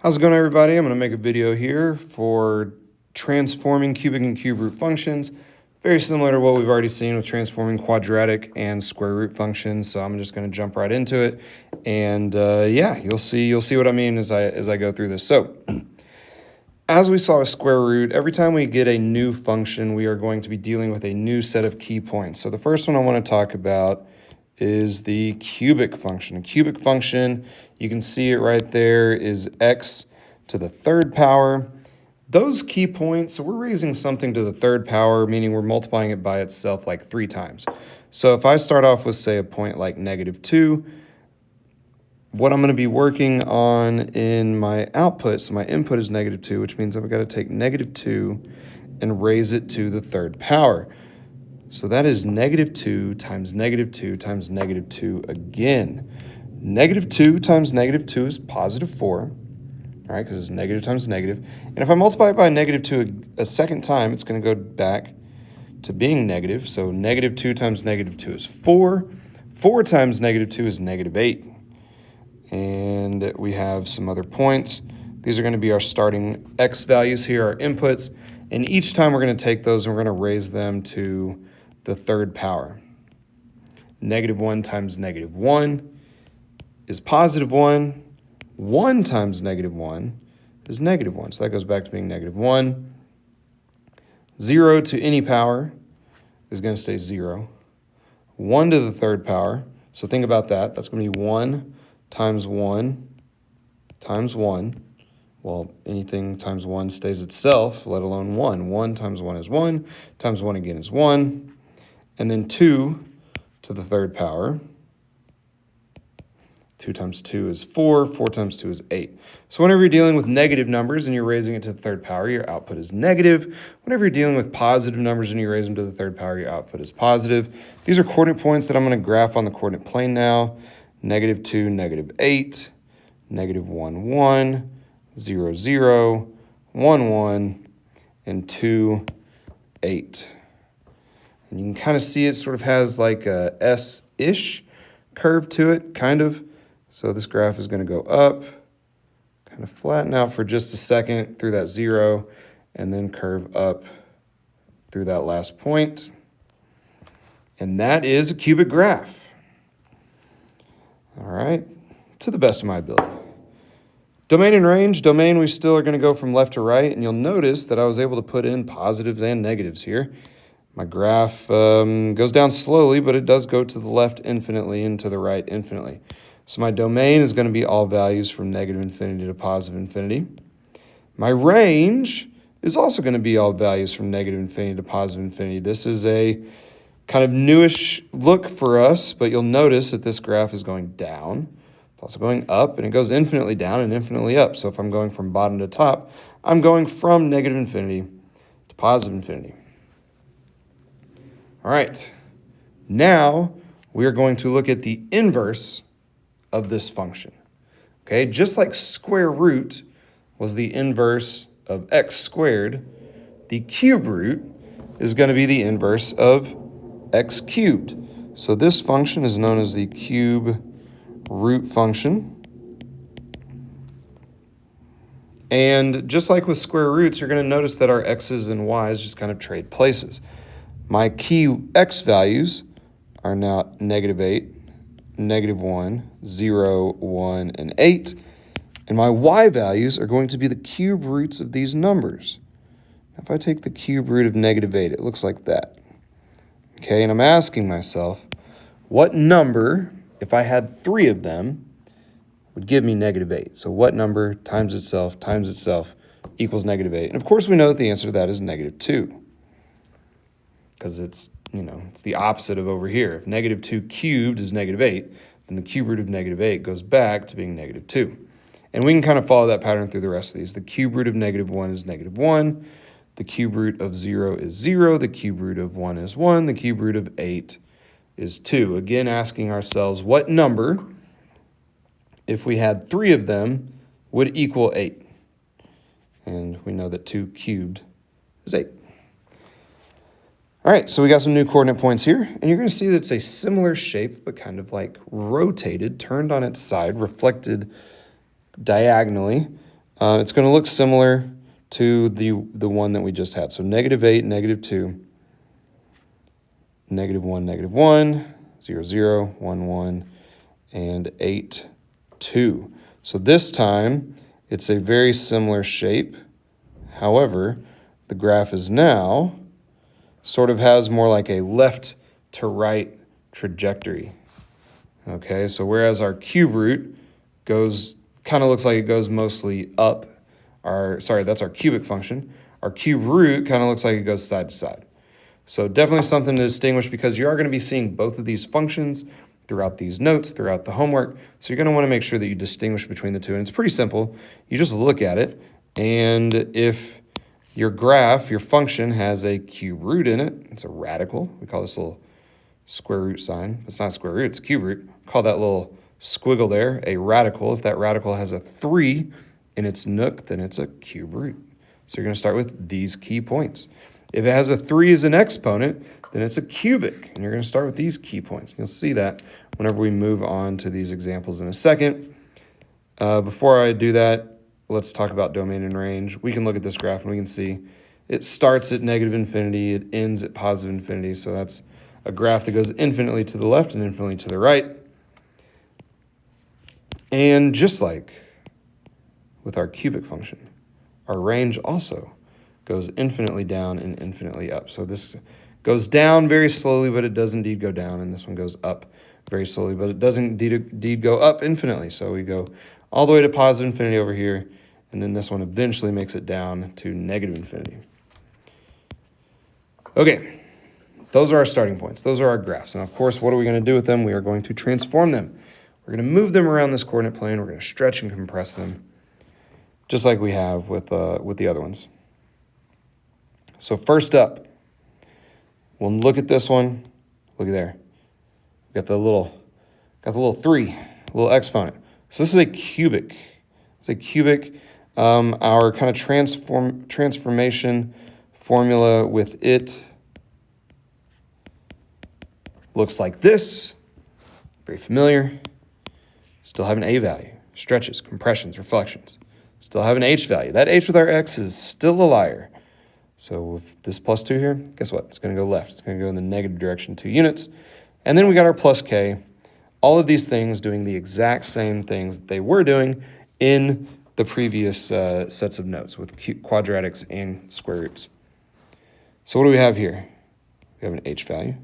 How's it going, everybody? I'm going to make a video here for transforming cubic and cube root functions. Very similar to what we've already seen with transforming quadratic and square root functions. So I'm just going to jump right into it, and yeah, you'll see what I mean as I go through this. So as we saw with square root, every time we get a new function, we are going to be dealing with a new set of key points. So the first one I want to talk about is the cubic function. A cubic function, you can see it right there, is x to the third power. Those key points, so we're raising something to the third power, meaning we're multiplying it by itself like 3 times. So if I start off with, say, a point like -2, what I'm going to be working on in my output, so my input is -2, which means I've got to take -2 and raise it to the third power. So that is -2 times -2 times -2 again. -2 times -2 is +4, all right, because it's negative times negative. And if I multiply it by -2 a second time, it's going to go back to being negative. So -2 times -2 is 4. 4 times -2 is -8. And we have some other points. These are going to be our starting x values here, our inputs. And each time we're going to take those and we're going to raise them to the third power. -1 times -1 is +1. 1 times -1 is -1. So that goes back to being -1. 0 to any power is going to stay 0. 1 to the third power. So think about that. That's going to be 1 times 1 times 1. Well, anything times 1 stays itself, let alone 1. 1 times 1 is 1, times 1 again is 1. And then 2 to the third power. 2 times 2 is 4. 4 times 2 is 8. So whenever you're dealing with negative numbers and you're raising it to the third power, your output is negative. Whenever you're dealing with positive numbers and you raise them to the third power, your output is positive. These are coordinate points that I'm going to graph on the coordinate plane now. -2, -8, -1, 1, 0, 0, 1, 1, and 2, 8. And you can kind of see it sort of has like a S-ish curve to it, kind of. So this graph is going to go up, kind of flatten out for just a second through that 0, and then curve up through that last point. And that is a cubic graph. All right, to the best of my ability. Domain and range. Domain, we still are going to go from left to right, and you'll notice that I was able to put in positives and negatives here. My graph goes down slowly, but it does go to the left infinitely and to the right infinitely. So my domain is going to be all values from -infinity to +infinity. My range is also going to be all values from -infinity to +infinity. This is a kind of newish look for us, but you'll notice that this graph is going down. It's also going up, and it goes infinitely down and infinitely up. So if I'm going from bottom to top, I'm going from -infinity to +infinity. All right, now we are going to look at the inverse of this function. Okay, just like square root was the inverse of x squared, the cube root is going to be the inverse of x cubed. So this function is known as the cube root function. And just like with square roots, you're going to notice that our x's and y's just kind of trade places. My key x values are now -8, -1, 0, 1, and 8. And my y values are going to be the cube roots of these numbers. If I take the cube root of -8, it looks like that. Okay, and I'm asking myself, what number, if I had 3 of them, would give me -8? So what number times itself equals -8? And of course we know that the answer to that is -2. Because it's the opposite of over here. If -2 cubed is -8, then the cube root of -8 goes back to being -2. And we can kind of follow that pattern through the rest of these. The cube root of -1 is -1. The cube root of 0 is 0. The cube root of 1 is 1. The cube root of 8 is 2. Again, asking ourselves what number, if we had 3 of them, would equal 8. And we know that 2 cubed is 8. All right, so we got some new coordinate points here, and you're going to see that it's a similar shape, but kind of like rotated, turned on its side, reflected diagonally. It's going to look similar to the one that we just had. So -8, -2, -1, -1, 0, 0, 1, 1, and 8, 2. So this time, it's a very similar shape. However, the graph is now sort of has more like a left to right trajectory. Okay, so whereas our cube root kind of looks like it goes mostly up, that's our cubic function. Our cube root kind of looks like it goes side to side. So definitely something to distinguish, because you are going to be seeing both of these functions throughout these notes, throughout the homework. So you're going to want to make sure that you distinguish between the two. And it's pretty simple. You just look at it, and if your graph, your function, has a cube root in it, it's a radical. We call this little square root sign. It's not a square root, it's a cube root. Call that little squiggle there a radical. If that radical has a 3 in its nook, then it's a cube root. So you're going to start with these key points. If it has a 3 as an exponent, then it's a cubic, and you're going to start with these key points. You'll see that whenever we move on to these examples in a second. Before I do that, let's talk about domain and range. We can look at this graph and we can see it starts at -infinity, it ends at positive infinity. So that's a graph that goes infinitely to the left and infinitely to the right. And just like with our cubic function, our range also goes infinitely down and infinitely up. So this goes down very slowly, but it does indeed go down. And this one goes up very slowly, but it doesn't indeed go up infinitely. So we go all the way to positive infinity over here, and then this one eventually makes it down to negative infinity. Okay, those are our starting points. Those are our graphs. And of course, what are we going to do with them? We are going to transform them. We're going to move them around this coordinate plane. We're going to stretch and compress them, just like we have with the other ones. So first up, we'll look at this one. Look at there. Got the little 3, little exponent. So this is a cubic. It's a cubic. Our kind of transformation formula with it looks like this. Very familiar. Still have an A value. Stretches, compressions, reflections. Still have an H value. That H with our X is still a liar. So with this +2 here, guess what? It's going to go left. It's going to go in the negative direction 2 units. And then we got our +K. All of these things doing the exact same things that they were doing in the previous sets of notes with quadratics and square roots. So what do we have here? We have an H value.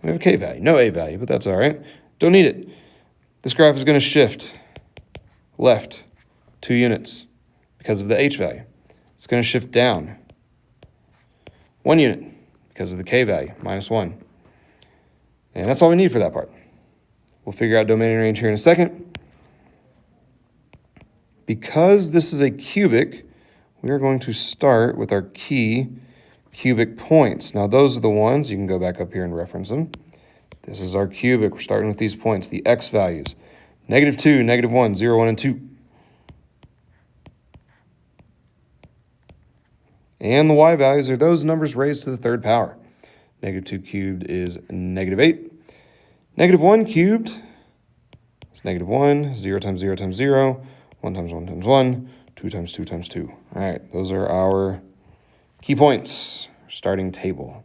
We have a K value. No A value, but that's all right. Don't need it. This graph is going to shift left 2 units because of the H value. It's going to shift down 1 unit because of the K value, -1. And that's all we need for that part. We'll figure out domain and range here in a second. Because this is a cubic, we are going to start with our key cubic points. Now, those are the ones, you can go back up here and reference them. This is our cubic. We're starting with these points, the X values. -2, -1, 0, 1, and 2. And the Y values are those numbers raised to the 3rd power. -2 cubed is -8. -1 cubed is -1, 0 times 0 times 0, 1 times 1 times 1, 2 times 2 times 2. All right, those are our key points, starting table.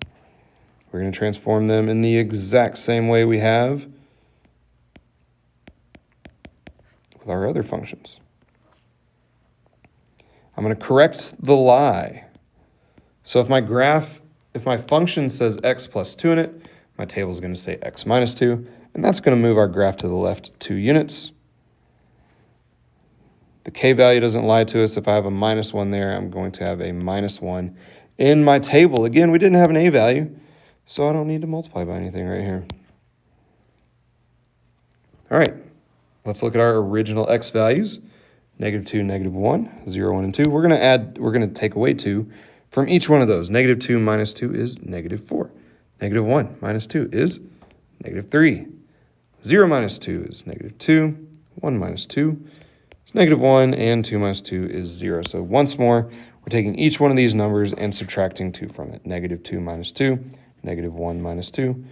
We're going to transform them in the exact same way we have with our other functions. I'm going to correct the lie. So if my function says x plus 2 in it, my table is going to say x minus 2, and that's going to move our graph to the left 2 units. The k value doesn't lie to us. If I have a -1 there, I'm going to have a -1 in my table. Again, we didn't have an a value, so I don't need to multiply by anything right here. All right, let's look at our original x values. -2, -1, 0, 1, and 2. We're going to take away 2 from each one of those. -2 minus 2 is -4. -1 minus 2 is -3. 0 minus 2 is -2. 1 minus 2 is -1, and 2 minus 2 is 0. So once more, we're taking each one of these numbers and subtracting 2 from it. -2 minus 2, -1 minus 2,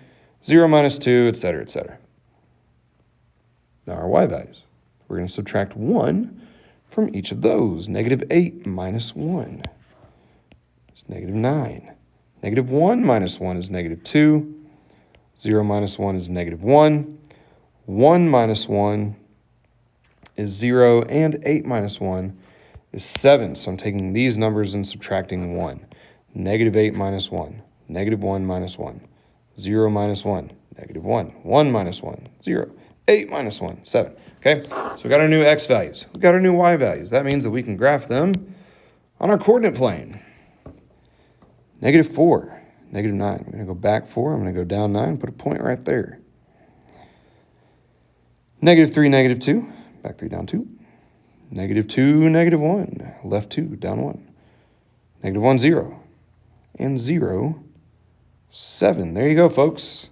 0 minus 2, etc., etc. Now our y values. We're going to subtract 1 from each of those. Negative 8 minus 1 is negative 9. Negative 1 minus 1 is negative 2. 0 minus 1 is negative 1. 1 minus 1 is 0. And 8 minus 1 is 7. So I'm taking these numbers and subtracting 1. Negative 8 minus 1. Negative 1 minus 1. 0 minus 1. Negative 1. 1 minus 1. 0. 8 minus 1. 7. Okay, so we got our new x values. We got our new y values. That means that we can graph them on our coordinate plane. Negative 4. Negative 9. I'm going to go back 4. I'm going to go down 9. Put a point right there. Negative 3, negative 2. Back 3, down 2. Negative 2, negative 1. Left 2, down 1. Negative 1, 0. And 0, 7. There you go, folks.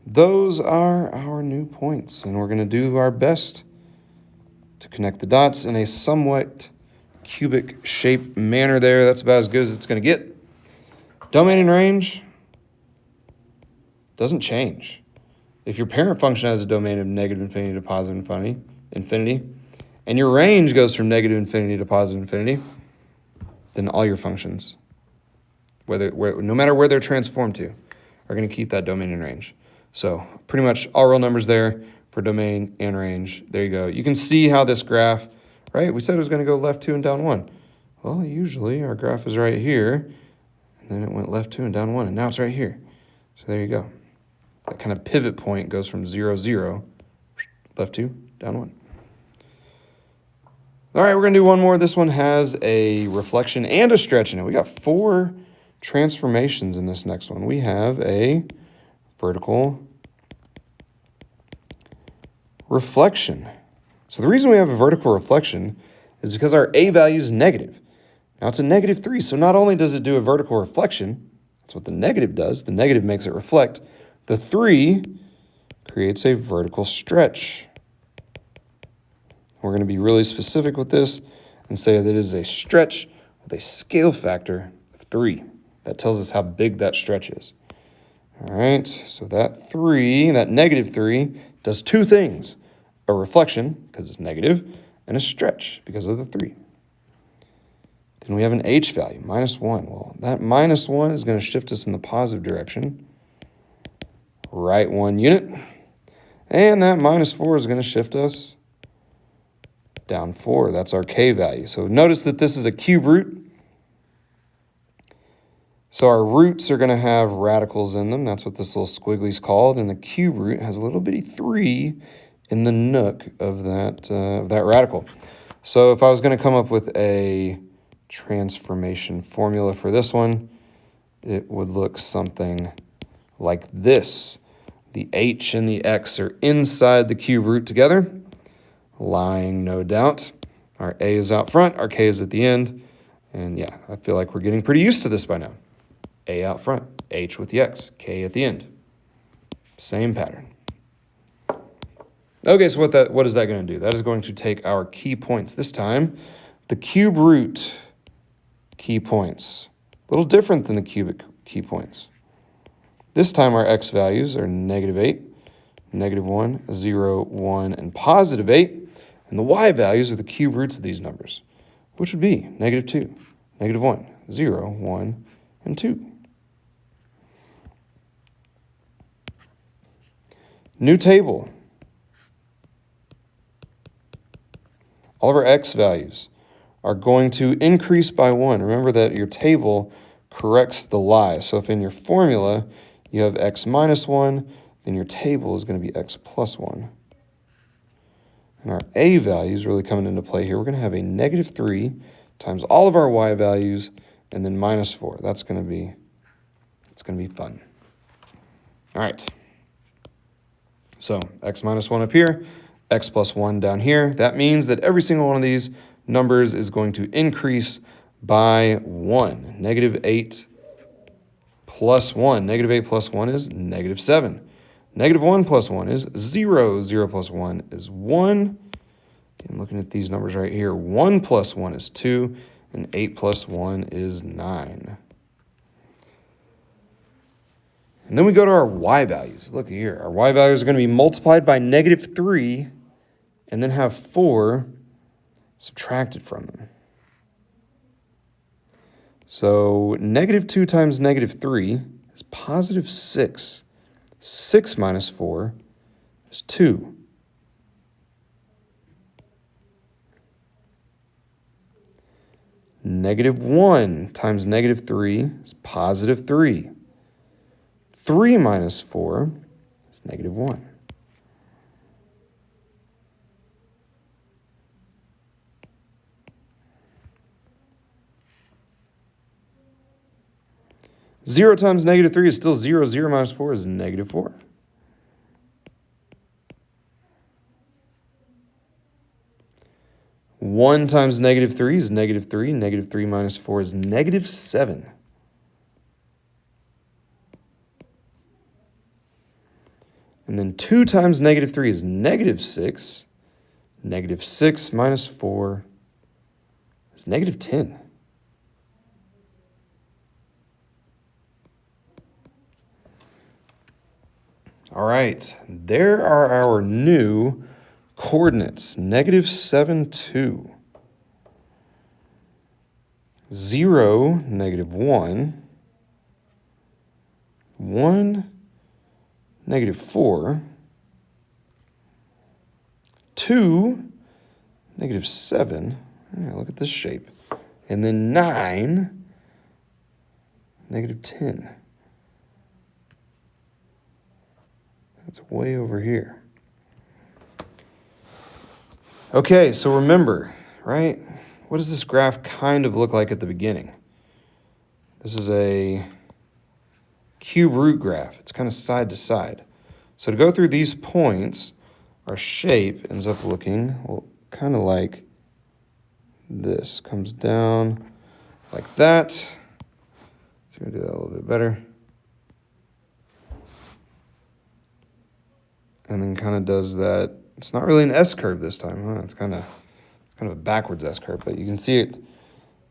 Those are our new points, and we're going to do our best to connect the dots in a somewhat cubic shape manner there. That's about as good as it's going to get. Domain and range doesn't change. If your parent function has a domain of negative infinity to positive infinity, and your range goes from negative infinity to positive infinity, then all your functions, no matter where they're transformed to, are going to keep that domain and range. So pretty much all real numbers there for domain and range. There you go. You can see how this graph, right? We said it was going to go left 2 and down 1. Well, usually our graph is right here, and then it went left 2 and down 1, and now it's right here. So there you go. That kind of pivot point goes from 0, 0, left 2, down 1. All right, we're going to do one more. This one has a reflection and a stretch in it. We got 4 transformations in this next one. We have a vertical reflection. So the reason we have a vertical reflection is because our a value is negative. Now it's a negative 3, so not only does it do a vertical reflection, that's what the negative does, the negative makes it reflect, the 3 creates a vertical stretch. We're going to be really specific with this and say that it is a stretch with a scale factor of 3. That tells us how big that stretch is. All right, so that negative 3, does 2 things. A reflection, because it's negative, and a stretch, because of the 3. Then we have an h value, minus 1. Well, that minus 1 is going to shift us in the positive direction. Right 1 unit. And that minus 4 is going to shift us down 4. That's our k value. So notice that this is a cube root. So our roots are going to have radicals in them. That's what this little squiggly is called. And the cube root has a little bitty 3 in the nook of that radical. So if I was going to come up with a transformation formula for this one, it would look something like this. The h and the x are inside the cube root together, lying no doubt. Our a is out front, our k is at the end. And yeah, I feel like we're getting pretty used to this by now. A out front, h with the x, k at the end. Same pattern. Okay, so what is that going to do? That is going to take our key points. This time, the cube root key points. A little different than the cubic key points. This time our x values are negative 8, negative 1, 0, 1, and positive 8. And the y values are the cube roots of these numbers, which would be negative 2, negative 1, 0, 1, and 2. New table. All of our x values are going to increase by 1. Remember that your table corrects the lie. So if in your formula you have x minus 1, then your table is going to be x plus 1. And our a values really coming into play here. We're going to have a negative 3 times all of our y values and then minus 4. It's going to be fun. All right. So x minus 1 up here, x plus 1 down here. That means that every single one of these numbers is going to increase by 1. Negative 8 plus 1. Negative 8 plus 1 is negative 7. Negative 1 plus 1 is 0. 0 plus 1 is 1. And looking at these numbers right here, 1 plus 1 is 2, and 8 plus 1 is 9. And then we go to our y values. Look here. Our y values are going to be multiplied by negative 3 and then have 4 subtracted from them. So -2 times -3 is +6. 6 minus 4 is 2. -1 times -3 is +3. 3 minus 4 is -1. Zero times -3 is still 0. 0 minus 4 is -4. One times -3 is -3. -3 minus 4 is -7. And then 2 times -3 is -6. -6 minus 4 is -10. All right, there are our new coordinates. -7, 2. 0, -1. 1, -4. 2, -7. Yeah, look at this shape. And then 9, -10. That's way over here. Okay, so remember, right? What does this graph kind of look like at the beginning? This is a cube root graph. It's kind of side to side. So to go through these points, our shape ends up looking, well, kind of like this. Comes down like that. So we're going to do that a little bit better. And then kind of does that. It's not really an S-curve this time, huh? It's kind of a backwards S-curve, but you can see it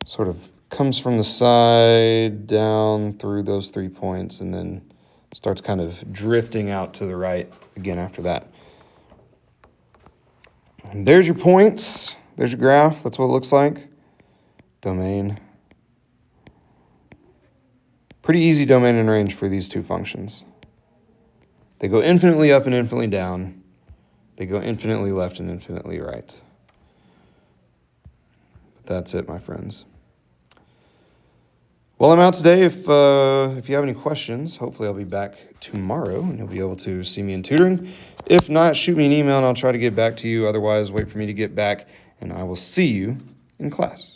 sort of comes from the side down through those 3 points and then starts kind of drifting out to the right again after that. And there's your points. There's your graph. That's what it looks like. Domain. Pretty easy domain and range for these two functions. They go infinitely up and infinitely down. They go infinitely left and infinitely right. But that's it, my friends. Well, I'm out today. If you have any questions, hopefully I'll be back tomorrow and you'll be able to see me in tutoring. If not, shoot me an email and I'll try to get back to you. Otherwise, wait for me to get back and I will see you in class.